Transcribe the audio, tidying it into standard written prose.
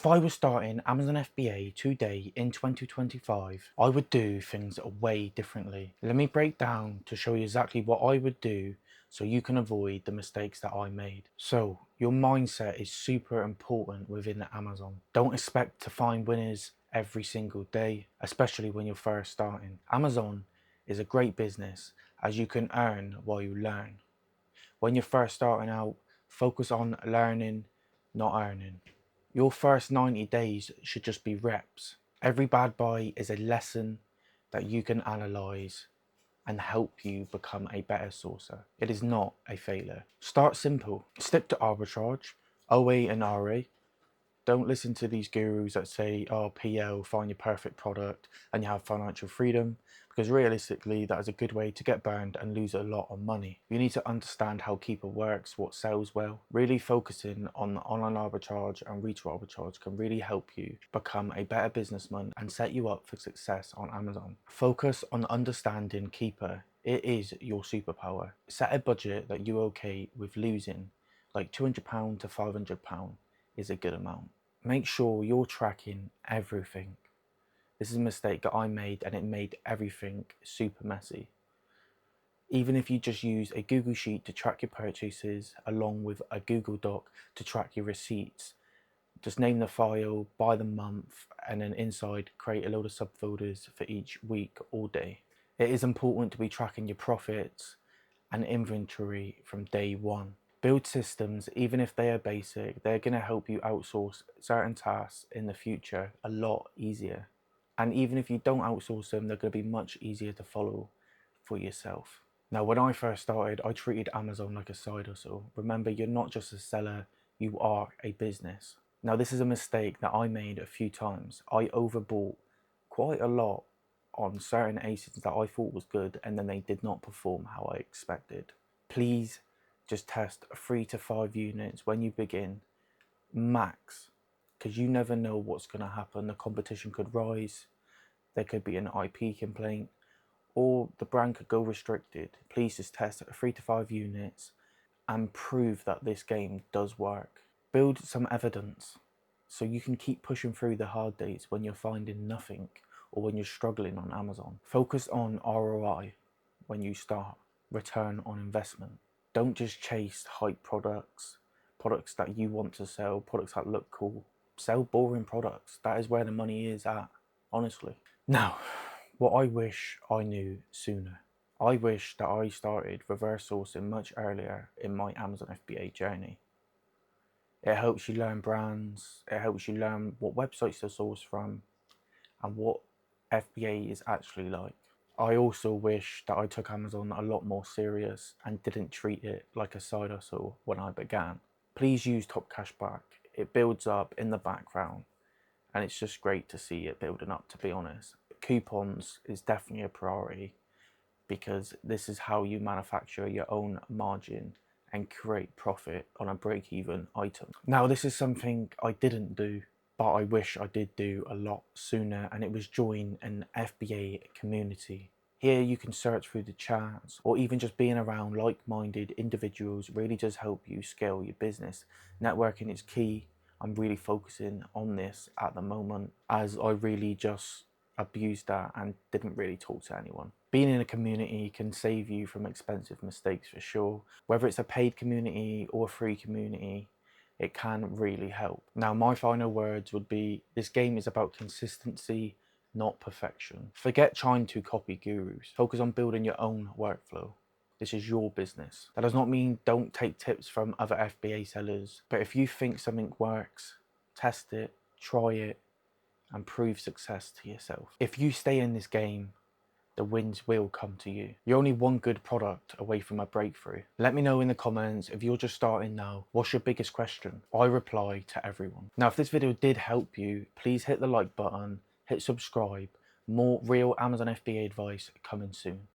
I was starting Amazon FBA today in 2025, I would do things way differently. Let me break down to show you exactly what I would do so you can avoid the mistakes that I made. So your mindset is super important within Amazon. Don't expect to find winners every single day, especially when you're first starting. Amazon is a great business as you can earn while you learn. When you're first starting out, focus on learning, not earning. Your first 90 days should just be reps. Every bad buy is a lesson that you can analyze and help you become a better sourcer. It is not a failure. Start simple. Stick to arbitrage, OA and RA. Don't listen to these gurus that say, oh, PL, find your perfect product and you have financial freedom, because realistically, that is a good way to get burned and lose a lot of money. You need to understand how Keeper works, what sells well. Really focusing on online arbitrage and retail arbitrage can really help you become a better businessman and set you up for success on Amazon. Focus on understanding Keeper. It is your superpower. Set a budget that you're okay with losing, like £200 to £500 is a good amount. Make sure you're tracking everything. This is a mistake that I made and it made everything super messy. Even if you just use a Google Sheet to track your purchases along with a Google Doc to track your receipts, just name the file, by the month, and then inside create a load of subfolders for each week or day. It is important to be tracking your profits and inventory from day one. Build systems, even if they are basic, they're going to help you outsource certain tasks in the future a lot easier. And even if you don't outsource them, they're going to be much easier to follow for yourself. Now, when I first started, I treated Amazon like a side hustle. Remember, you're not just a seller, you are a business. Now, this is a mistake that I made a few times. I overbought quite a lot on certain ASINs that I thought was good, and then they did not perform how I expected. Please just test 3 to 5 units when you begin, max, because you never know what's going to happen. The competition could rise, there could be an IP complaint, or the brand could go restricted. Please just test 3 to 5 units and prove that this game does work. Build some evidence so you can keep pushing through the hard days when you're finding nothing or when you're struggling on Amazon. Focus on ROI when you start, return on investment. Don't just chase hype products, products that you want to sell, products that look cool. Sell boring products. That is where the money is at, honestly. Now, what I wish I knew sooner. I wish that I started reverse sourcing much earlier in my Amazon FBA journey. It helps you learn brands, it helps you learn what websites to source from, and what FBA is actually like. I also wish that I took Amazon a lot more serious and didn't treat it like a side hustle when I began. Please use Top Cashback. It builds up in the background and it's just great to see it building up, to be honest. Coupons is definitely a priority because this is how you manufacture your own margin and create profit on a break-even item. Now, this is something I didn't do, but I wish I did do a lot sooner, and it was join an FBA community. Here you can search through the chats, or even just being around like-minded individuals really does help you scale your business. Networking is key. I'm really focusing on this at the moment as I really just abused that and didn't really talk to anyone. Being in a community can save you from expensive mistakes for sure. Whether it's a paid community or a free community, it can really help. Now, my final words would be, this game is about consistency, not perfection. Forget trying to copy gurus. Focus on building your own workflow. This is your business. That does not mean don't take tips from other FBA sellers, but if you think something works, test it, try it, and prove success to yourself. If you stay in this game, the wins will come to you. You're only one good product away from a breakthrough. Let me know in the comments, if you're just starting now, what's your biggest question? I reply to everyone. Now, if this video did help you, please hit the like button, hit subscribe. More real Amazon FBA advice coming soon.